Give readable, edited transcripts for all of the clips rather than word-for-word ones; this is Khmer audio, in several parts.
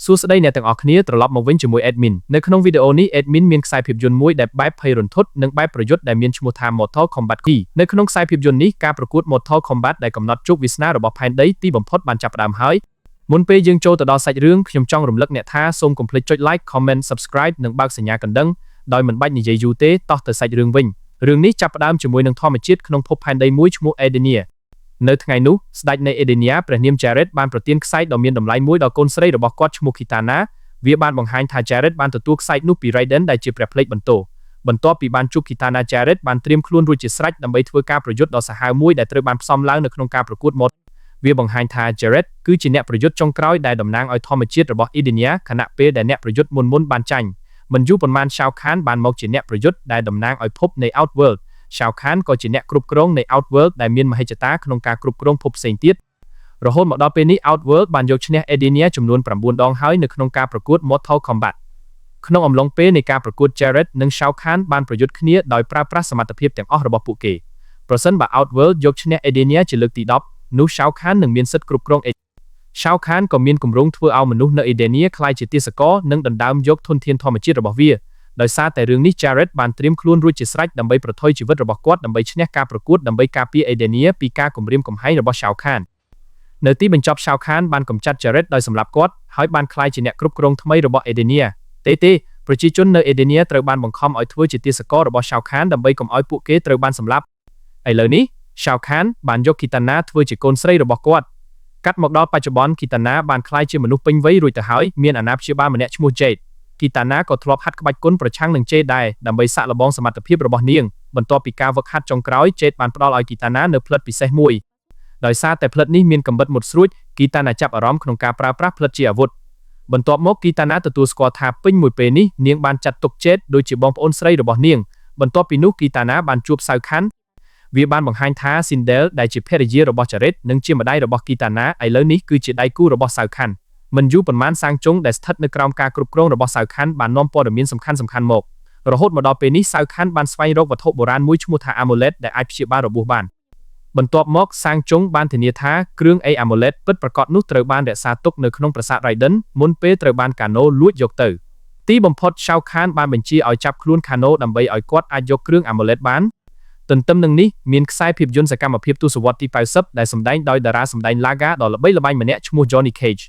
សួស្តីអ្នកទាំងអស់គ្នាត្រឡប់មកវិញជាមួយ Admin នៅក្នុងវីដេអូនេះ Admin មានខ្សែភាពយន្តមួយដែលបែបភ័យរន្ធត់និងបែបប្រយុទ្ធដែលមានឈ្មោះថា Mortal Kombat 2នៅក្នុងខ្សែភាពយន្តនេះការប្រកួត Mortal Kombat ដែលកំណត់ជោគវាសនារបស់ផែនដីទីបំផុតបានចាប់ផ្ដើមហើយមុនពេលយើងចូលទៅដល់សាច់រឿងខ្ញុំចង់រំលឹកអ្នកថាសូមកុំភ្លេចចុច Like Comment Subscribe និងបើកសញ្ញាកណ្ដឹងដោយមិនបាច់និយាយយូរទេតោះទៅសាច់រឿងវិញរឿងនេះចាប់ផ្ដើមជាមួយនឹងធម្មជាតិក្នុងភពផែនដីមួយឈ្មោះ Edeniaនៅថ្ងៃនោះស្ដេចនៃ Edenia ព្រះនាម Jared បានប្រទានខ្សែដ៏មានតម្លៃមួយដល់កូនស្រីរបស់គាត់ឈ្មោះ Kitana វាបានបង្ហាញថា Jared បានទទួលខ្សែនោះពី Raiden ដែលជាព្រះភ្លេចបន្ទោបន្ទាប់ពីបានជួប Kitana Jared បានត្រៀមខ្លួនរួចជាស្រេចដើម្បីធ្វើការប្រយុទ្ធដ៏សាហាវមួយដែលត្រូវបានផ្សំឡើងនៅក្នុងការប្រកួត Mod វាបង្ហាញថា Jared គឺជាអ្នកប្រយុទ្ធចុងក្រោយដែលតំណាងឲ្យធម្មជាតិរបស់ Edenia ខណៈពេលដែលអ្នកប្រយុទ្ធមុនបានចាញ់មិនយូរប៉ុន្មាន Shao Kahn បានមកជាអ្នកប្រយុទ្ធដែលតំណាងឲ្យភពនៃ Outworld Shao Kahn ក៏ជាអ្នកគ្រប់គ្រងនៃ Outworld ដែលមានមហិច្ឆតាក្នុងការគ្រប់គ្រងភពផ្សេងទៀតរហូតមកដល់ពេលនេះ Outworld បានយកឈ្នះ Edenia ចំនួន9ដងហើយនៅក្នុងការប្រកួត Mortal Kombat ក្នុងអំឡុងពេលនៃការប្រកួត Jared និង Shao Kahn បានប្រយុទ្ធគ្នាដោយប្រើប្រាស់សមត្ថភាពទាំងអស់របស់ពួកគេប្រសិនបើ Outworld យកឈ្នះ Edenia ជាលើកទី10នោះ Shao Kahn នឹងមានសិទ្ធិគ្រប់គ្រង Shao Kahn ក៏មានគម្រោងធ្វើឲ្យមនុស្សនៅ Edenia ក្លាយជាទាសករនិងដណ្ដើមយកធនធានធម្មជាតិរបស់វាដោយសារតែរឿងនេះ Jared បានត្រៀមខ្លួនរួចជាស្រេចដើម្បីប្រថុយជីវិតរបស់គាត់ដើម្បីឈ្នះការប្រកួតដើម្បីការពារ Edenia ពីការគំរាមកំហែងរបស់ Shao Kahn នៅទីបញ្ចប់ Shao Kahn បានកម្ចាត់ Jared ដោយសម្លាប់គាត់ហើយបានក្លាយជាអ្នកគ្រប់គ្រងថ្មីរបស់ Edenia ទេប្រជាជននៅ Edenia ត្រូវបានបង្ខំឲ្យធ្វើជាទាសកររបស់ Shao Kahn ដើម្បីកុំឲ្យពួកគេត្រូវបានសម្លាប់ឥឡូវនេះ Shao Kahn បានយក Kitana ធ្វើជាកូនស្រីរបស់គាត់កាត់មកដល់បច្ចុប្បន្ន Kitana បានក្លាយជាមនុស្សពេញវ័យរួចទៅហើយមានអាណាព្យាបាលម្នាក់ឈ្មោះ Jade Kitana ក៏ធ្លាប់ហាត់ក្បាច់គុនប្រឆាំងនឹង Jade ដែរដើម្បីសាកល្បងសមត្ថភាពរបស់នាងបន្ទាប់ពីការហ្វឹកហាត់ចុងក្រោយ Jade បានផ្ដល់ឲ្យ Kitana នៅផ្លិតពិសេសមួយដោយសារតែផ្លិតនេះមានកាំបិតមុតស្រួច Kitana ចាប់អារម្មណ៍ក្នុងការប្រើប្រាស់ផ្លិតជាអាវុធបន្ទាប់មក Kitana ទទួលស្គាល់ថាពេញមួយពេលនេះនាងបានចាត់ទុក Jade ដូចជាបងប្អូនស្រីរបស់នាងបន្ទាប់ពីនោះ Kitana បានជួប Shao Kahn វាបានបង្ហាញថា Sindel ដែលជាភរិយារបស់ Jared និងជាម្ដាយរបស់ Kitana ឥឡូវនេះគឺជាដៃគូរបស់ Shao Kahn មិនយូរប៉ុន្មានសាងជុងដែលស្ថិតនៅក្រោមការគ្រប់គ្រងរបស់ Shao Kahn បាននាំព័ត៌មានសំខាន់ៗមករហូតមកដល់ពេលនេះ Shao Kahn បានស្វែងរកវត្ថុបុរាណមួយឈ្មោះថា Amulet ដែលអាចព្យាបាលរបួសបានបន្ទាប់មកសាងជុងបានធានាថាគ្រឿង Amulet ពិតប្រាកដនោះត្រូវបានរក្សាទុកនៅក្នុងប្រាសាទ Raiden មុនពេលត្រូវបាន Kano លួចយកទៅទីបំផុត Shao Kahn បានបញ្ជាឲ្យចាប់ខ្លួន Kano ដើម្បីឲ្យគាត់អាចយកគ្រឿង Amulet បានទន្ទឹមនឹងនេះមានខ្សែភាពយន្តសកម្មភាពទសវត្សរ៍ទី90ដែលសម្ដែងដោយតារាសម្ដែង Laga ដ៏ល្បីល្បាញម្នាក់ឈ្មោះ Johnny Cage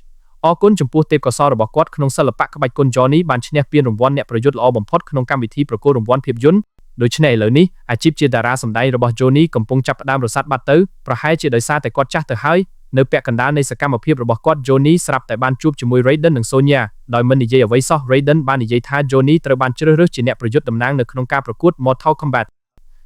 អរគុណចំពោះទេពកោសល្យរបស់គាត់ក្នុងសិល្បៈក្បាច់គុន Johnny បានឈ្នះពានរង្វាន់អ្នកប្រយុទ្ធល្អបំផុតក្នុងកម្មវិធីប្រកួតរង្វាន់ភាពយន្តដូច្នេះឥឡូវនេះអាជីពជាតារាសម្ដែងរបស់ Johnny កំពុងចាប់ផ្ដើមរសាត់បាត់ទៅប្រហែលជាដោយសារតែគាត់ចាស់ទៅហើយនៅពាក់កណ្ដាលនៃសកម្មភាពរបស់គាត់ Johnny ស្រាប់តែបានជួបជាមួយ Raiden និង Sonya ដោយមិននិយាយអ្វីសោះ Raiden បាននិយាយថា Johnny ត្រូវបានជ្រើសរើសជាអ្នកប្រយុទ្ធតំណាងនៅក្នុងការប្រកួត Mortal Kombat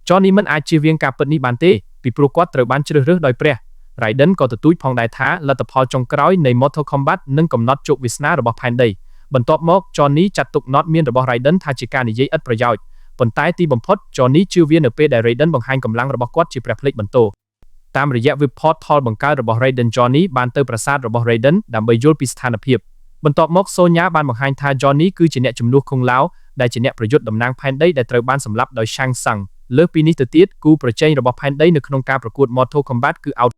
Johnny មិនអាចជៀសវាងការពិតនេះបានទេពីព្រោះគាត់ត្រូវបានជ្រើសរើសដោយព្រះ Raiden ក៏ទទូចផងដែរថាលទ្ធផលចុងក្រោយនៃ Mortal Kombat នឹងកំណត់ជោគវាសនារបស់ផែនដីបន្ទាប់មក Johnny ចាត់ទុក Not មានរបស់ Raiden ថាជាការនិយាយឥតប្រយោជន៍ប៉ុន្តែទីបំផុត Johnny ជឿវានៅពេលដែល Raiden បង្ហាញកម្លាំងរបស់គាត់ជាព្រះភ្លេចបន្ទោតាមរយៈ Whip Portal បង្កើតរបស់ Raiden Johnny បានទៅប្រាសាទរបស់ Raiden ដើម្បីយល់ពីស្ថានភាពបន្ទាប់មក Sonya បានបង្ហាញថា Johnny គឺជាអ្នកជំនួស Kung Lao ដែលជាអ្នកប្រយុទ្ធតំណាងផែនដីដែលត្រូវបានសម្លាប់ដោយ Shang Tsung លើសពីនេះទៅទៀតគូប្រជែងរបស់ផែនដីនៅក្នុងការប្រកួត Mortal Kombat គឺ Out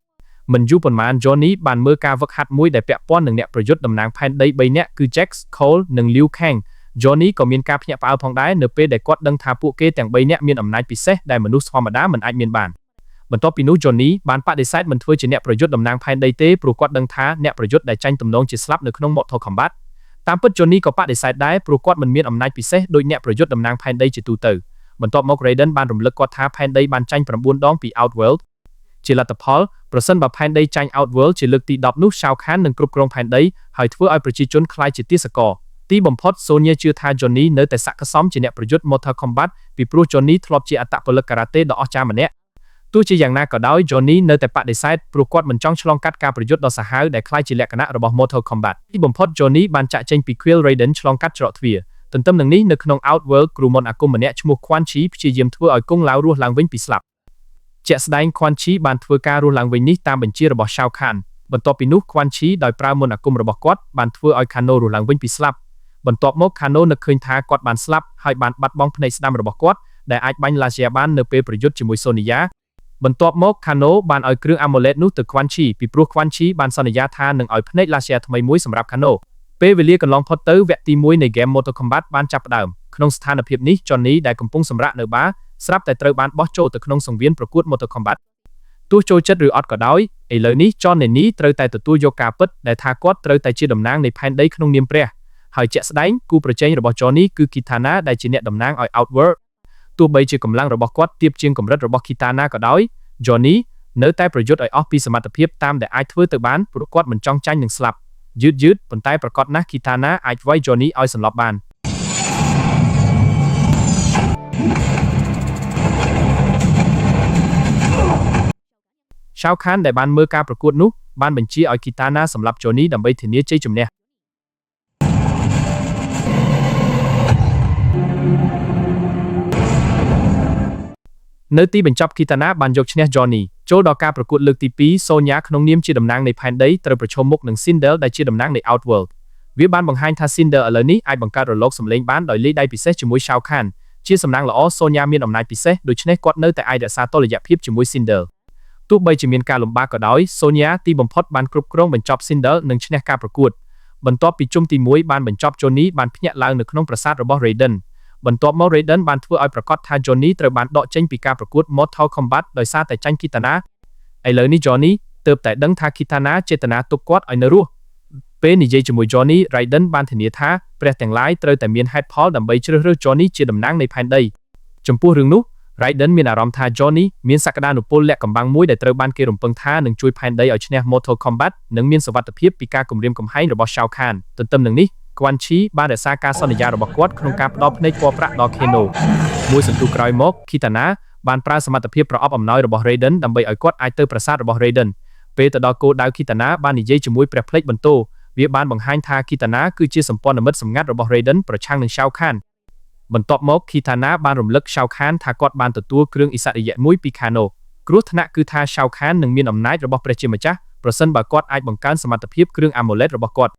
មិនយូរប៉ុន្មាន Johnny បានមើលការវឹកហាត់មួយដែលពាក់ព័ន្ធនឹងអ្នកប្រយុទ្ធតំណាងផែនដី3នាក់គឺ Jax, Cole និង Liu Kang Johnny ក៏មានការភ្ញាក់ផ្អើលផងដែរនៅពេលដែលគាត់ដឹងថាពួកគេទាំង3នាក់មានអំណាចពិសេសដែលមនុស្សធម្មតាមិនអាចមានបានបន្ទាប់ពីនោះ Johnny បានបដិសេធមិនធ្វើជាអ្នកប្រយុទ្ធតំណាងផែនដីទេព្រោះគាត់ដឹងថាអ្នកប្រយុទ្ធដែលចាញ់ទំនងជាស្លាប់នៅក្នុង Mortal Kombat តាមពិត Johnny ក៏បដិសេធដែរព្រោះគាត់មិនមានអំណាចពិសេសដូចអ្នកប្រយុទ្ធតំណាងផែនដីជាទូទៅបន្ទាប់មក Raiden បានរំលឹកគាត់ថាផែនដីបានចាញ់9ដងពី Outworld ជាលទ្ធផលប្រសិនបើផែនដីចាញ់ Outworld ជាលើកទី10នោះ Shao Kahn នឹងគ្រប់គ្រងផែនដីហើយធ្វើឲ្យប្រជាជនក្លាយជាទាសករទីបំផុត Sonya ជឿថា Johnny នៅតែស័ក្តិសមជាអ្នកប្រយុទ្ធ Mortal Kombat ពីព្រោះ Johnny ធ្លាប់ជាអត្តពលិកការ៉ាតេដ៏អស្ចារ្យម្នាក់ទោះជាយ៉ាងណាក៏ដោយ Johnny នៅតែបដិសេធព្រោះគាត់មិនចង់ឆ្លងកាត់ការប្រយុទ្ធដ៏សាហាវដែលคล้ายជាលក្ខណៈរបស់ Mortal Kombat ទីបំផុត Johnny បានចាក់ចេញពី Quill Raiden ឆ្លងកាត់ច្រកទ្វារទន្ទឹមនឹងនេះនៅក្នុង Outworld គ្រូមន្តអាគមម្នាក់ឈ្មោះ Quan Chi ព្យាយាមធ្វើឲ្យគង់ឡាវរស់ឡើងវិញពីស្លាប់ជាក់ស្ដែង Quan Chi បានធ្វើការរស់ឡើងវិញនេះតាមបញ្ជារបស់ Shao Kahn បន្ទាប់ពីនោះ Quan Chi ដោយប្រើមន្តអាគមរបស់គាត់បានធ្វើឲ្យ Kano រស់ឡើងវិញពីស្លាប់បន្ទាប់មក Kano នឹកឃើញថាគាត់បានស្លាប់ហើយបានបាត់បង់ភ្នែកស្ដាំរបស់គាត់ដែលអាចបាញ់ Lasia បាននៅពេលប្រយុទ្ធជាមួយ Sonya បន្ទាប់មក Kano បានឲ្យគ្រឿង Amulet នោះទៅ Quan Chi ពីព្រោះ Quan Chi បានសន្យាថានឹងឲ្យភ្នែក Lasia ថ្មីមួយសម្រាប់ Kano ពេលវេលាកន្លងផុតទៅវគ្គទី1នៃ Game Mortal Kombat បានចាប់ផ្ដើមក្នុងស្ថានភាពនេះ Johnny ដែលកំពុងសម្រាកនៅបារស្រាប់តែត្រូវបានបោះចូលទៅក្នុងសង្វៀនប្រកួត Mortal Kombat ទោះចូលចិត្តឬអត់ក៏ដោយឥឡូវនេះ Johnny ត្រូវតែទទួលយកការពិតដែលថាគាត់ត្រូវតែជាតំណាងនៃផែនដីក្នុងនាមព្រះហើយជាក់ស្ដែងគូប្រជែងរបស់ Johnny គឺ Kitana ដែលជាអ្នកតំណាងឲ្យ Outworld ទោះបីជាកម្លាំងរបស់គាត់ទាបជាងកម្រិតរបស់ Kitana ក៏ដោយ Johnny នៅតែប្រយុទ្ធឲ្យអស់ពីសមត្ថភាពតាមដែលអាចធ្វើទៅបានព្រោះគាត់មិនចង់ចាញ់នឹងស្លាប់យឺតប៉ុន្តែប្រកបណាស់ Kitana អាចវាយ Johnny ឲ្យសន្លប់បានShao Kahn ដែលបានមើលការប្រកួតនោះបានបញ្ជាឲ្យ Kitana សម្លាប់ Johnny ដើម្បីធានាជ័យជំនះនៅទីបញ្ចប់ Kitana បានយកឈ្នះ Johnny ចូលដល់ការប្រកួតលើកទី2 Sonya ក្នុងនាមជាតំណាងនៃផែនដីត្រូវប្រឈមមុខនឹង Sindel ដែលជាតំណាងនៃ Outworld វាបានបង្ហាញថា Sindel ឥឡូវនេះអាចបង្កើតរលកសម្លេងបានដោយលាយដៃពិសេសជាមួយ Shao Kahn ជាសំណាងល្អ Sonya មានអំណាចពិសេសដូច្នេះគាត់នៅតែអាចរក្សាតុល្យភាពជាមួយ Sindel ទោះបីជាមានការលំបាកក៏ដោយ Sonya ទីបំផុតបានគ្រប់គ្រងបញ្ចប់ Sindel និងឈ្នះការប្រកួតបន្ទាប់ពីជុំទី1បានបញ្ចប់ Johnny បានភ្ញាក់ឡើងនៅក្នុងប្រាសាទរបស់ Raiden បន្ទាប់មក Raiden បានធ្វើឲ្យប្រកាសថា Johnny ត្រូវបានដកចេញពីការប្រកួត Mortal Kombat ដោយសារតែចាញ់ Kitana ឥឡូវនេះ Johnny ទើបតែដឹងថា Kitana ចេតនាទុកគាត់ឲ្យនៅរស់ពេលនិយាយជាមួយ Johnny Raiden បានធានាថាព្រះទាំងឡាយត្រូវតែមានហេតុផលដើម្បីជ្រើសរើស Johnny ជាតំណាងនៃផែនដីចំពោះរឿងនោះ Raiden មានអារម្មណ៍ថា Johnny មានសក្តានុពលលាក់កំបាំងមួយដែលត្រូវបានគេរំពឹងថានឹងជួយផែនដីឲ្យឈ្នះ Mortal Kombat និងមានសុវត្ថិភាពពីការគំរាមកំហែងរបស់ Shao Kahn ទន្ទឹមនឹងនេះ Quan Chi បានរក្សាការសន្យារបស់គាត់ក្នុងការផ្ដល់ភ្នែកពណ៌ប្រាក់ដល់ Kano មួយសន្ទុះក្រោយមក Kitana បានប្រើសមត្ថភាពប្រអប់អំណោយរបស់ Raiden ដើម្បីឲ្យគាត់អាចទៅប្រាសាទរបស់ Raiden ពេលទៅដល់គោលដៅ Kitana បាននិយាយជាមួយព្រះភ្លេចបន្ទោវាបានបង្ហាញថា Kitana គឺជាសម្ព័ន្ធមិត្តសម្ងាត់របស់ Raiden ប្រឆាំងនឹង Shao Kahn បន្ទាប់មក Kitana បានរំលឹក Shao Kahn ថាគាត់បានទទួលគ្រឿងឥស្សរិយៈមួយពី Kano គ្រោះថ្នាក់គឺថា Shao Kahn នឹងមានអំណាចរបស់ព្រះជាម្ចាស់ប្រសិនបើគាត់អាចបង្កើនសមត្ថភាពគ្រឿង Amulet របស់គាត់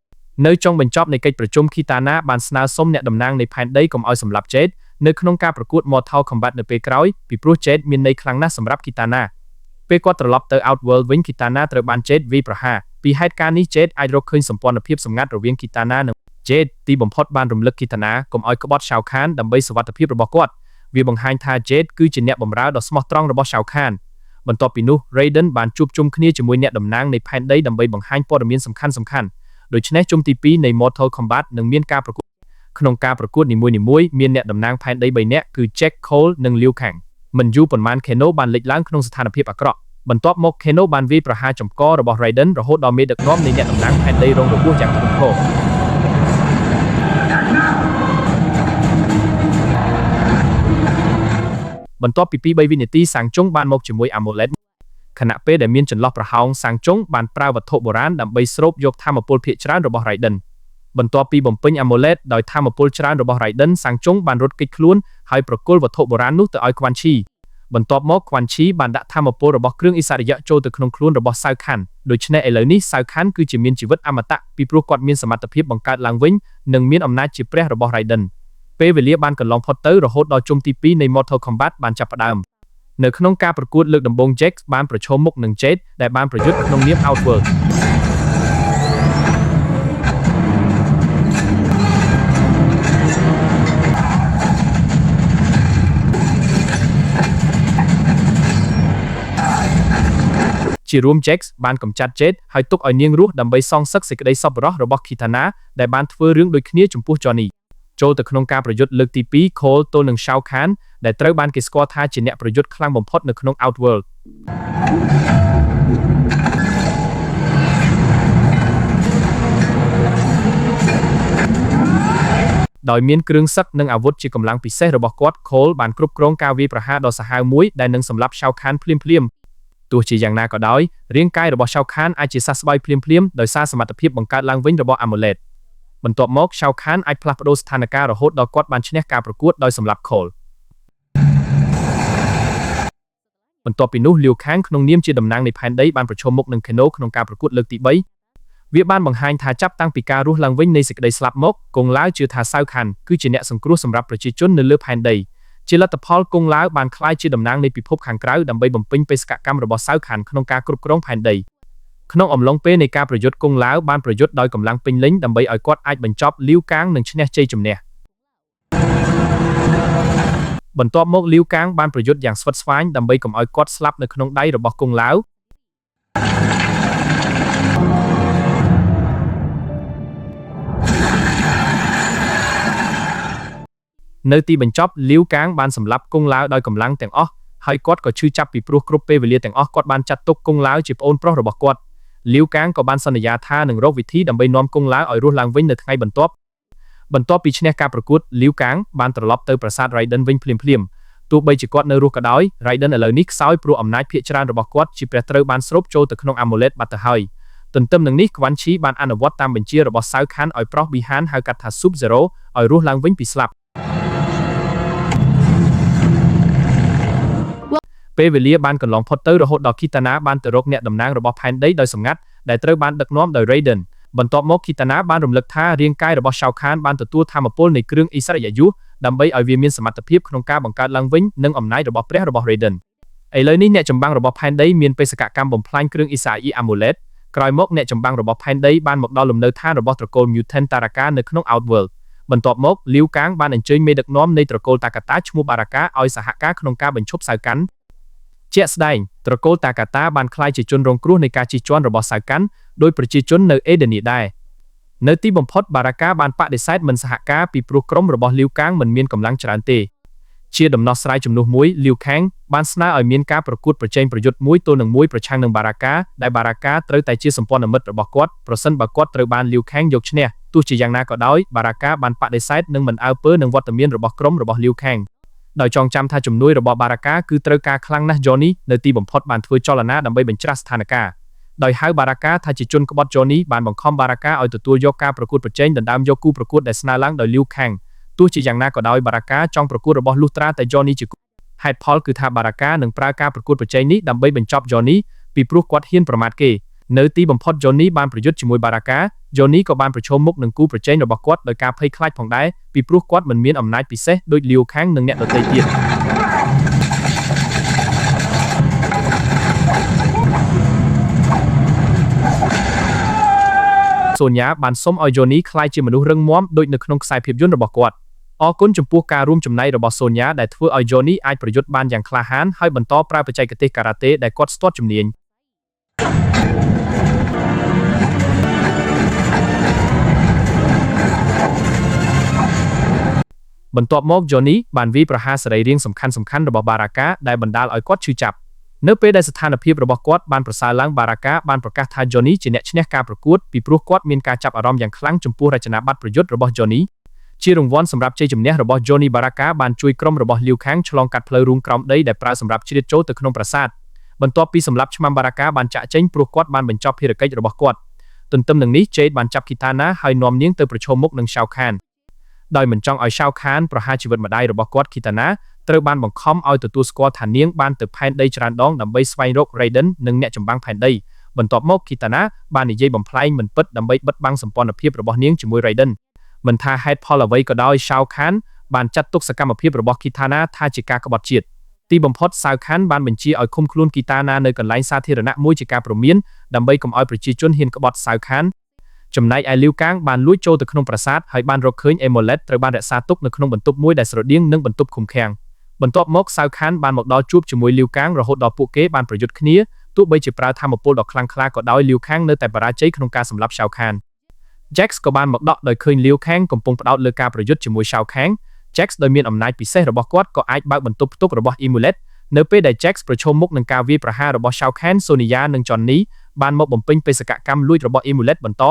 នៅចុងបញ្ចប់នៃកិច្ចប្រជុំ Kitana បានស្នើសុំអ្នកតំណាងនៃផែនដីកុំឲ្យសម្លាប់ Jade នៅក្នុងការប្រកួត Mortal Kombat នៅពេលក្រោយពីព្រោះ Jade មានន័យខ្លាំងណាស់សម្រាប់ Kitana ពេលគាត់ត្រឡប់ទៅ Outworld វិញ Kitana ត្រូវបាន Jade វាយប្រហារពីហេតុការណ៍នេះ Jade អាចរកឃើញសម្ព័ន្ធភាពសម្ងាត់រវាង Kitana និង Jade ទីបំផុតបានរំលឹក Kitana កុំឲ្យក្បត់ Shao Kahn ដើម្បីសុវត្ថិភាពរបស់គាត់វាបង្ហាញថា Jade គឺជាអ្នកបម្រើដ៏ស្មោះត្រង់របស់ Shao Kahn បន្ទាប់ពីនោះ Raiden បានជួបជុំគ្នាជាមួយអ្នកតំណាងនៃផែនដីដើម្បីបង្ហាញព័ត៌មានសំខាន់ៗដូច្នេះជុំទី2នៃ Mortal Kombat នឹងមានការប្រកួតក្នុងការប្រកួតនីមួយៗមានអ្នកតំណាងផែនដី3នាក់គឺ Jack Cole និង Liu Kang មិនយូរប៉ុន្មាន Kano បានលេចឡើងក្នុងស្ថានភាពអាក្រក់បន្ទាប់មក Kano បានវាយប្រហារចម្ករបស់ Raiden រហូតដល់មេដឹកនាំនៃអ្នកតំណាងផែនដីរងរបួសយ៉ាងធ្ងន់ធ្ងរបន្ទាប់ពី 2-3 វិនាទីសាំងជុងបានមកជាមួយ Amulet ខណៈពេលដែលមានចន្លោះប្រហោងសាំងជុងបានប្រើវត្ថុបុរាណដើម្បីស្រូបយកថាមពលភាគច្រើនរបស់ Raiden បន្ទាប់ពីបំពេញ Amulet ដោយថាមពលច្រើនរបស់ Raiden សាំងជុងបានរត់គេចខ្លួនហើយប្រគល់វត្ថុបុរាណនោះទៅឲ្យ Quan Chi បន្ទាប់មក Quan Chi បានដាក់ថាមពលរបស់គ្រឿងឥស្សរិយៈចូលទៅក្នុងខ្លួនរបស់ Shao Kahn ដូច្នេះឥឡូវនេះ Shao Kahn គឺជាមានជីវិតអមតៈពីព្រោះគាត់មានសមត្ថភាពបង្កើតឡើងវិញនិងមានអំណាចជាព្រះរបស់ Raiden ពេលវេលាបានកន្លងផុតទៅរហូតដល់ជុំទី2នៃ Mortal Kombat បានចាប់ផ្ដើមនៅក្នុងការប្រកួតលើកដំបូង Jax បានប្រឈមមុខនឹង Jade ដែលបានប្រយុទ្ធក្នុងនាម Outworld ជារួម Jax បានកម្ចាត់ Jade ហើយទុកឲ្យនាងរស់ដើម្បីសងសឹកសេចក្តីសប្បុរសរបស់ Kitana ដែលបានធ្វើរឿងដូចគ្នាចំពោះ Johnny ចូលទៅក្នុងការប្រយុទ្ធលើកទី2 Cole ទល់នឹង Shao Kahn ដែលត្រូវបានគេស្គាល់ថាជាអ្នកប្រយុទ្ធខ្លាំងបំផុតនៅក្នុង Outworld ដោយមានគ្រឿងសឹកនិងអាវុធជាកម្លាំងពិសេសរបស់គាត់ Cole បានគ្រប់គ្រងការវាយប្រហារដ៏សាហាវមួយដែលនឹងសម្លាប់ Shao Kahn ភ្លាមៗទោះជាយ៉ាងណាក៏ដោយរាងកាយរបស់ Shao Kahn អាចជាសះស្បើយភ្លាមៗដោយសារសមត្ថភាពបង្កើតឡើងវិញរបស់ Amulet បន្ទាប់មក Shao Kahn អាចផ្លាស់ប្ដូរស្ថានភាពរហូតដល់គាត់បានឈ្នះការប្រកួតដោយសម្លាប់ Cole បន្ទាប់ពីនោះ Liu Kang ក្នុងនាមជាតំណាងនៃផែនដីបានប្រឈមមុខនឹង Kano ក្នុងការប្រកួតលើកទី3វាបានបង្ហាញថាចាប់តាំងពីការរស់ឡើងវិញនៃសេចក្តីស្លាប់មកគង់ឡាវជឿថា Shao Kahn គឺជាអ្នកសង្គ្រោះសម្រាប់ប្រជាជននៅលើផែនដីជាលទ្ធផលគង់ឡាវបានក្លាយជាតំណាងនៃពិភពខាងក្រៅដើម្បីបំពេញបេសកកម្មរបស់ Shao Kahn ក្នុងការគ្រប់គ្រងផែនដី ក្នុងអំឡុងពេលនៃការប្រយុទ្ធគង់ឡាវបានប្រយុទ្ធដោយកម្លាំងពេញលេញដើម្បីឲ្យគាត់អាចបញ្ចប់លាវកាងនិងឈ្នះជ័យជំនះបន្ទាប់មកលាវកាងបានប្រយុទ្ធយ៉ាងស្វិតស្វាញដើម្បីកុំឲ្យគាត់ស្លាប់នៅក្នុងដៃរបស់គង់ឡាវនៅទីបញ្ចប់លាវកាងបានសម្លាប់គង់ឡាវដោយកម្លាំងទាំងអស់ហើយគាត់ក៏ឈឺចាប់ពីព្រោះគ្រប់ពេលវេលាទាំងអស់គាត់បានចាត់ទុកគង់ឡាវជាប្អូនប្រុសរបស់គាត់លាវកាងក៏បានសន្យាថានឹងរកវិធីដើម្បីនាំគង់ឡាវឲ្យរស់ឡើងវិញនៅថ្ងៃបន្ទាប់ពីឈ្នះការប្រកួតលាវកាងបានត្រឡប់ទៅប្រាសាទ Raiden វិញភ្លាមទោះបីជាគាត់នៅរស់ក៏ដោយ Raiden ឥឡូវនេះខ្សោយព្រោះអំណាចភាគច្រើនរបស់គាត់ជាព្រះត្រូវបានស្រូបចូលទៅក្នុង Amulet បាត់ទៅហើយទន្ទឹមនឹងនេះក្វាន់ឈីបានអនុវត្តតាមបញ្ជារបស់សាវខានឲ្យប្រោះ Bi-Han ហៅកាត់ថា Sub-Zero ឲ្យរស់ឡើងវិញពីស្លាប់ពេលវេលាបានកន្លងផុតទៅរហូតដល់ Kitana បានទៅរកអ្នកតំណាងរបស់ផែនដីដោយសម្ងាត់ដែលត្រូវបានដឹកនាំដោយ Raiden បន្ទាប់មក Kitana បានរំលឹកថារាងកាយរបស់ Shao Kahn បានទទួលថាមពលនៃគ្រឿងឥស្សរិយយសដើម្បីឲ្យវាមានសមត្ថភាពក្នុងការបង្កើតឡើងវិញនិងអំណាចរបស់ព្រះរបស់ Raiden ឥឡូវនេះអ្នកចម្បាំងរបស់ផែនដីមានបេសកកម្មបំផ្លាញគ្រឿងឥស្សរិយ Amulet ក្រោយមកអ្នកចម្បាំងរបស់ផែនដីបានមកដល់លំនៅឋានរបស់ត្រកូល Mutant Taraka នៅក្នុង Outworld បន្ទាប់មកលាវកាងបានអញ្ជើញមេដឹកនាំនៃត្រកូល Takata ឈ្មោះ Baraka ឲ្យសហការក្នុងការបញ្ឈប់សាវកាន់ជាក់ស្ដែងត្រកូល Takata បានក្លាយជាជនរងគ្រោះនៃការជិះជាន់របស់សាវកាន់ដោយប្រជាជននៅ Edenia ដែរនៅទីបំផុត Baraka បានបដិសេធមិនសហការពីព្រោះក្រុមរបស់លាវកាងមិនមានកម្លាំងច្រើនទេជាដំណោះស្រាយជំនួសមួយលាវខាងបានស្នើឲ្យមានការប្រកួតប្រជែងប្រយុទ្ធមួយទល់នឹងមួយប្រឆាំងនឹង Baraka ដែល Baraka ត្រូវតែជាសម្ព័ន្ធមិត្តរបស់គាត់ប្រសិនបើគាត់ត្រូវបានលាវខាងយកឈ្នះទោះជាយ៉ាងណាក៏ដោយ Baraka បានបដិសេធនិងមិនអើពើនឹងវត្តមានរបស់ក្រុមរបស់លាវខាងដោយចងចាំថាជំនួយរបស់ Baraka គឺត្រូវការខ្លាំងណាស់ Johnny នៅទីបំផុតបានធ្វើចលនាដើម្បីបញ្ច្រាស់ស្ថានភាពដោយហៅ Baraka ថាជាជនក្បត់ Johnny បានបង្ខំ Baraka ឲ្យទទួលយកការប្រកួតប្រជែងដណ្ដើមយកគូប្រកួតដែលស្នើឡើងដោយលាវខាងទោះជាយ៉ាងណាក៏ដោយ Baraka ចង់ប្រកួតរបស់លុះត្រាតែ Johnny ជាគូហេតុផលគឺថា Baraka នឹងប្រើការប្រកួតប្រជែងនេះដើម្បីបញ្ចប់ Johnny ពីព្រោះគាត់ហ៊ានប្រមាថគេនៅទីបំផុត Johnny បានប្រយុទ្ធជាមួយ Baraka Johnny ក៏បានប្រឈមមុខនឹងគូប្រជែងរបស់គាត់ដោយការភ័យខ្លាចផងដែរពីព្រោះគាត់មិនមានអំណាចពិសេសដូចលាវខាងនិងអ្នកដទៃទៀតសូនយ៉ាបានសុំឲ្យ Johnny ក្លាយជាមនុស្សរឹងមាំដូចនៅក្នុងខ្សែភាពយន្តរបស់គាត់អរគុណចំពោះការរួមចំណែករបស់សូនយ៉ាដែលធ្វើឲ្យ Johnny អាចប្រយុទ្ធបានយ៉ាងក្លាហានហើយបន្តប្រើបច្ចេកទេសការ៉ាតេដែលគាត់ស្ទាត់ជំនាញបន្ទាប់មក Johnny បានវាយប្រហារសរីរាង្គសំខាន់ៗរបស់ Baraka ដែលបណ្ដាលឲ្យគាត់ឈឺចាប់នៅពេលដែលស្ថានភាពរបស់គាត់បានប្រសើរឡើង Baraka បានប្រកាសថា Johnny ជាអ្នកឈ្នះការប្រកួតពីព្រោះគាត់មានការចាប់អារម្មណ៍យ៉ាងខ្លាំងចំពោះរចនាប័ទ្មប្រយុទ្ធរបស់ Johnny ជារង្វាន់សម្រាប់ជ័យជំនះរបស់ Johnny Baraka បានជួយក្រុមរបស់លាវខាងឆ្លងកាត់ផ្លូវរូងក្រោមដីដែលប្រើសម្រាប់ជ្រៀតចូលទៅក្នុងប្រាសាទបន្ទាប់ពីសម្លាប់ឆ្មាំ Baraka បានចាក់ចេញព្រោះគាត់បានបញ្ចប់ភារកិច្ចរបស់គាត់ទន្ទឹមនឹងនេះ Jade បានចាប់ Kitana ហើយនាំនាងទៅប្រឈមមុខនឹង Shao Kahn ដោយមិនចង់ឲ្យ Shao Kahn ប្រហារជីវិតម្ដាយរបស់គាត់ Kitana ត្រូវបានបង្ខំឲ្យទទួលស្គាល់ថានាងបានទៅផែនដីច្រើនដងដើម្បីស្វែងរក Raiden និងអ្នកចម្បាំងផែនដីបន្ទាប់មក Kitana បាននិយាយបំផ្លែងមិនពិតដើម្បីបិទបាំងសម្ព័ន្ធភាពរបស់នាងជាមួយ Raiden មិនថាហេតុផលអ្វីក៏ដោយ Shao Kahn បានចាត់ទុកសកម្មភាពរបស់ Kitana ថាជាការក្បត់ជាតិទីបំផុត Shao Kahn បានបញ្ជាឲ្យឃុំខ្លួន Kitana នៅកន្លែងសាធារណៈមួយជាការព្រមានដើម្បីកុំឲ្យប្រជាជនហ៊ានក្បត់ Shao Kahn ចំណែកឯលាវកាងបានលួចចូលទៅក្នុងប្រាសាទហើយបានរកឃើញ Amulet ត្រូវបានរក្សាទុកនៅក្នុងបន្ទប់មួយដែលស្រដៀងនឹងបន្ទប់ឃុំឃាំងបន្ទាប់មក Shao Kahn បានមកដល់ជួបជាមួយលាវកាងរហូតដល់ពួកគេបានប្រយុទ្ធគ្នាទោះបីជាប្រើថាមពលដ៏ខ្លាំងក្លាក៏ដោយលាវខាងនៅតែបរាជ័យក្នុងការសម្លាប់ Shao Kahn Jax ក៏បានមកដកដោយឃើញលាវខាងកំពុងផ្ដោតលើការប្រយុទ្ធជាមួយ Shao Kahn Jax ដោយមានអំណាចពិសេសរបស់គាត់ក៏អាចបើកបន្ទប់ផ្ទុករបស់ Amulet នៅពេលដែល Jax ប្រឈមមុខនឹងការវាយប្រហាររបស់ Shao Kahn Sonya និង Johnny បានមកបំពេញបេសកកម្មលួចរបស់ Amulet បន្ត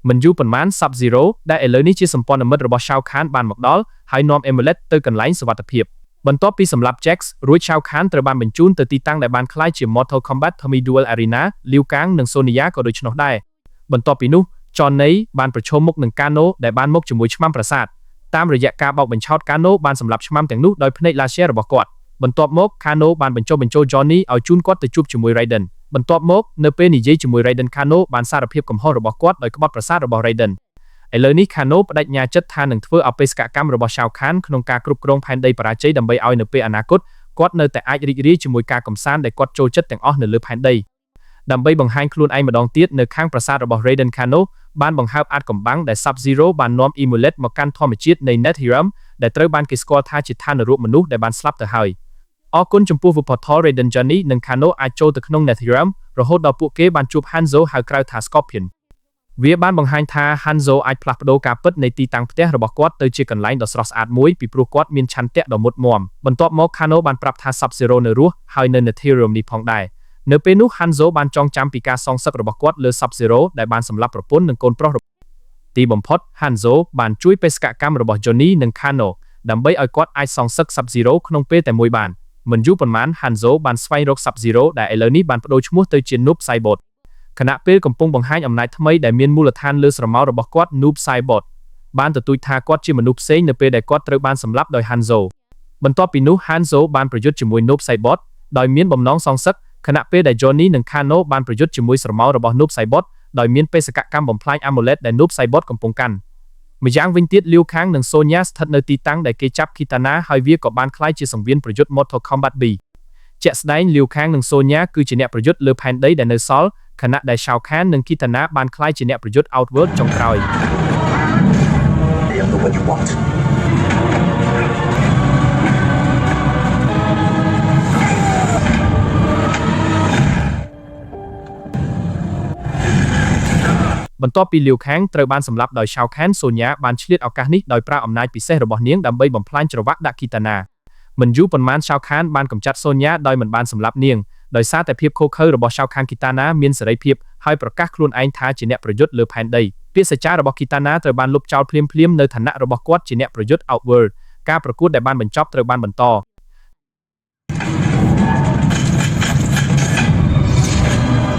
មិនយូរប៉ុន្មាន Sub-Zero ដែលឥឡូវនេះជាសម្ព័ន្ធមិត្តរបស់ Shao Kahn បានមកដល់ហើយនាំ Amulet ទៅកន្លែងសុវត្ថិភាពបន្ទាប់ពីសម្លាប់ Jax រួច Shao Kahn ត្រូវបានបញ្ជូនទៅទីតាំងដែលបានក្លាយជា Mortal Kombat Tommy Duel Arena លាវកាងនិង Sonya ក៏ដូច្នោះដែរបន្ទាប់ពីនោះ Johnny បានប្រឈមមុខនឹង Kano ដែលបានមកជាមួយឆ្មាំប្រាសាទតាមរយៈការបោកបញ្ឆោត Kano បានសម្លាប់ឆ្មាំទាំងនោះដោយភ្នែក Laser របស់គាត់បន្ទាប់មក Kano បានបញ្ចុះបញ្ចូល Johnny ឲ្យជូនគាត់ទៅជួបជាមួយ Raiden បន្ទាប់មកនៅពេលនិយាយជាមួយ Raiden Kano បានសារភាពកំហុសរបស់គាត់ដោយក្បត់ប្រាសាទរបស់ Raiden ឥឡូវនេះ Kano បដិញ្ញាចិត្តថានឹងធ្វើឲ្យបេសកកម្មរបស់ Shao Kahn ក្នុងការគ្រប់គ្រងផែនដីបរាជ័យដើម្បីឲ្យនៅពេលអនាគតគាត់នៅតែអាចរីករាយជាមួយការកំសាន្តដែលគាត់ចូលចិត្តទាំងអស់នៅលើផែនដី ដើម្បីបង្ហាញខ្លួនឯងម្ដងទៀតនៅខាងប្រាសាទរបស់ Raiden Kano បានបង្ហើបអាចកំបាំងដែល Sub-Zero បាននាំ Emulet មកកាន់ធម្មជាតិនៃ Netherrealm ដែលត្រូវបានគេស្គាល់ថាជាឋាននរកមនុស្សដែលបានស្លាប់ទៅហើយអរគុណចំពោះ Portal Raiden Johnny និង Kano អាចចូលទៅក្នុង Netherrealm រហូតដល់ពួកគេបានជួប Hanzo ហៅក្រៅថា Scorpion វាបានបង្ហាញថា Hanzo អាចផ្លាស់ប្ដូរការពិតនៃទីតាំងផ្ទះរបស់គាត់ទៅជាកន្លែងដ៏ស្រស់ស្អាតមួយពីព្រោះគាត់មានឆន្ទៈដ៏មុតមាំបន្ទាប់មក Kano បានប្រាប់ថា Sub-Zero នៅរស់ហើយនៅ Netherrealm នេះផងដែរនៅពេលនោះ Hanzo បានចងចាំពីការសងសឹករបស់គាត់លើ Sub-Zero ដែលបានសម្លាប់ប្រពន្ធនិងកូនប្រុសទីបំផុត Hanzo បានជួយបេសកកម្មរបស់ Johnny និង Kano ដើម្បីឲ្យគាត់អាចសងសឹក Sub-Zero ក្នុងពេលតែមួយបានមិនយូរប៉ុន្មាន Hanzo បានស្វែងរក Sub-Zero ដែលឥឡូវនេះបានប្ដូរឈ្មោះទៅជា Noob Saibot ខណៈពេលកំពុងបង្ហាញអំណាចថ្មីដែលមានមូលដ្ឋានលើស្រមោលរបស់គាត់ Noob Saibot បានទទូចថាគាត់ជាមនុស្សផ្សេងនៅពេលដែលគាត់ត្រូវបានសម្លាប់ដោយ Hanzo បន្ទាប់ពីនោះ Hanzo បានប្រយុទ្ធជាមួយ Noob Saibot ដោយមានបំណងសងសឹកខណៈពេលដែល Johnny និង Kano បានប្រយុទ្ធជាមួយស្រមោលរបស់ Noob Saibot ដោយមានបេសកកម្មបំផ្លាញ Amulet ដែល Noob Saibot កំពុងកាន់ម្យ៉ាងវិញទៀត Liu Kang និង Sonya ស្ថិតនៅទីតាំងដែលគេចាប់ Kitana ហើយវាក៏បានក្លាយជាសង្វៀនប្រយុទ្ធ Mortal Kombat B ជាក់ស្ដែង Liu Kang និង Sonya គឺជាអ្នកប្រយុទ្ធលើផែនដីដែលនៅសល់ខណៈដែល Shao Kahn និង Kitana បានក្លាយជាអ្នកប្រយុទ្ធ Outworld ចុងក្រោយបន្ទាប់ពី Liu Kang ត្រូវបានសម្លាប់ដោយ Shao Kahn Sonya បានឆ្លៀតឱកាសនេះដោយប្រើអំណាចពិសេសរបស់នាងដើម្បីបំផ្លាញច្រវាក់ដាក់ Kitana មិនយូរប៉ុន្មាន Shao Kahn បានកម្ចាត់ Sonya ដោយមិនបានសម្លាប់នាងដោយសារតែភាពឃោរឃៅរបស់ Shao Kahn Kitana មានសេរីភាពហើយប្រកាសខ្លួនឯងថាជាអ្នកប្រយុទ្ធលើផែនដីពាក្យសច្ចារបស់ Kitana ត្រូវបានលុបចោលភ្លាមៗនៅឋានៈរបស់គាត់ជាអ្នកប្រយុទ្ធ Outworld ការប្រកួតដែលបានបញ្ចប់ត្រូវបានបន្ត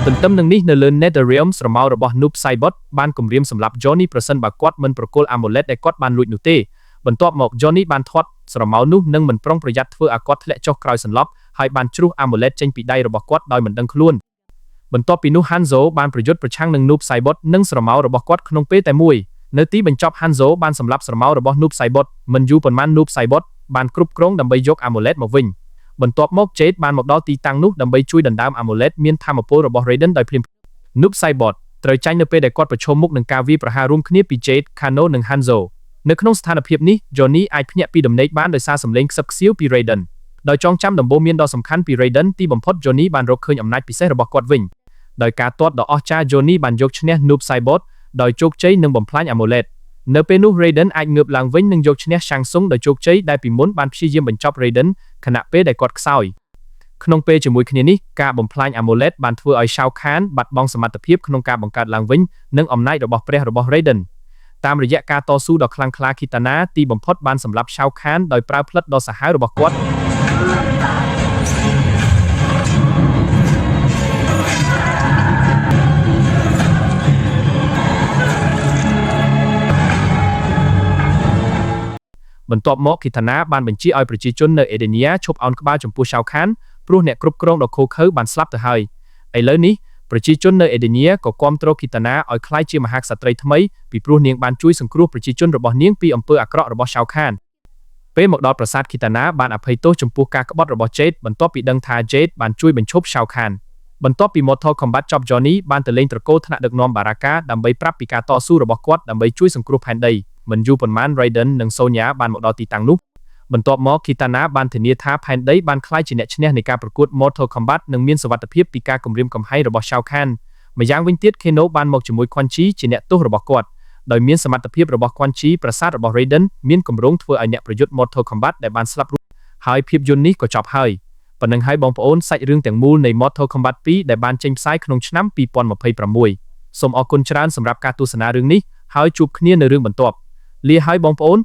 ទន្ទឹមនឹងនេះនៅលើ Netherrealm ស្រមោលរបស់ Noob Saibot បានគំរាមសម្លាប់ Johnny ប្រសិនបើគាត់មិនប្រគល់ Amulet ដែលគាត់បានលួចនោះទេបន្ទាប់មក Johnny បានធាត់ស្រមោលនោះនិងមិនប្រុងប្រយ័ត្នធ្វើឲ្យគាត់ធ្លាក់ចុះក្រោយសន្លប់ហើយបានជ្រុះ Amulet ចេញពីដៃរបស់គាត់ដោយមិនដឹងខ្លួនបន្ទាប់ពីនោះ Hanzo បានប្រយុទ្ធប្រឆាំងនឹង Noob Saibot និងស្រមោលរបស់គាត់ក្នុងពេលតែមួយនៅទីបញ្ចប់ Hanzo បានសម្លាប់ស្រមោលរបស់ Noob Saibot មិនយូរប៉ុន្មាន Noob Saibot បានគ្រប់គ្រងដើម្បីយក Amulet មកវិញបន្ទាប់មក Jade បានមកដល់ទីតាំងនោះដើម្បីជួយដណ្ដើម Amulet មានថាមពលរបស់ Raiden ដោយភ្លាម Noob Saibot ត្រូវចាញ់នៅពេលដែលគាត់ប្រឈមមុខនឹងការវាយប្រហាររួមគ្នាពី Jade, Kano និង Hanzo នៅក្នុងស្ថានភាពនេះ Johnny អាចភ្ញាក់ពីដំណេកបានដោយសារសម្លេងខ្សឹបខ្សៀវពី Raiden ដោយចងចាំដំបូន្មានដ៏សំខាន់ពី Raiden ទីបំផុត Johnny បានរកឃើញអំណាចពិសេសរបស់គាត់វិញដោយការទាត់ដ៏អស្ចារ្យ Johnny បានយកឈ្នះ Noob Saibot ដោយជោគជ័យនិងបំផ្លាញ Amulet នៅពេលនោះ Raiden អាចងើបឡើងវិញនិងយកឈ្នះ Shang Tsung ដោយជោគជ័យដែលពីមុនបានព្យាយាមបញ្ចប់ Raiden ខណៈពេលដែលគាត់ខ្សោយក្នុងពេលជាមួយគ្នានេះការបំផ្លាញ Amulet បានធ្វើឲ្យ Shao Kahn បាត់បង់សមត្ថភាពក្នុងការបង្កើតឡើងវិញនិងអំណាចរបស់ព្រះរបស់ Raiden តាមរយៈការតស៊ូដ៏ខ្លាំងក្លា Kitana ទីបំផុតបានសម្លាប់ Shao Kahn ដោយប្រើផ្លិតដ៏សាហាវរបស់គាត់បន្ទាប់មក Kitana បានបញ្ជាឲ្យប្រជាជននៅ Edenia ឈប់ឱនក្បាលចំពោះ Shao Kahn ព្រោះអ្នកគ្រប់គ្រងដ៏ឃោរឃៅបានស្លាប់ទៅហើយឥឡូវនេះប្រជាជននៅ Edenia ក៏គាំទ្រ Kitana ឲ្យក្លាយជាមហាក្សត្រីថ្មីពីព្រោះនាងបានជួយសង្គ្រោះប្រជាជនរបស់នាងពីអំពើអាក្រក់របស់ Shao Kahn ពេលមកដល់ប្រាសាទ Kitana បានអភ័យទោសចំពោះការក្បត់របស់ Jade បន្ទាប់ពីដឹងថា Jade បានជួយបញ្ឈប់ Shao Kahn បន្ទាប់ពី Mortal Kombat ចប់ Johnny បានទៅលេងត្រកូលថ្នាក់ដឹកនាំ Baraka ដើម្បីប្រាប់ពីការតស៊ូរបស់គាត់ដើម្បីជួយសង្គ្រោះផែនដីមិនយូរប៉ុន្មាន Raiden និង Sonya បានមកដល់ទីតាំងនោះបន្ទាប់មក Kitana បានធានាថាផែនដីបានក្លាយជាអ្នកឈ្នះនៃការប្រកួត Mortal Kombat និងមានសុវត្ថិភាពពីការគំរាមកំហែងរបស់ Shao Kahn ម្យ៉ាងវិញទៀត Kano បានមកជាមួយ Quan Chi ជាអ្នកទោសរបស់គាត់ដោយមានសមត្ថភាពរបស់ Quan Chi ប្រាសាទរបស់ Raiden មានគម្រោងធ្វើឲ្យអ្នកប្រយុទ្ធ Mortal Kombat ដែលបានស្លាប់រួចហើយភាពយន្តនេះក៏ចប់ហើយប៉ុណ្ណឹងហើយបងប្អូនសាច់រឿងទាំងមូលនៃ Mortal Kombat 2 ដែលបានចេញផ្សាយក្នុងឆ្នាំ2026សូមអរគុណច្រើនសម្រាប់ការទស្សនារឿងនេះហើយជួបគ្នានៅរឿងបន្ទាប់លាហើយបងប្អូន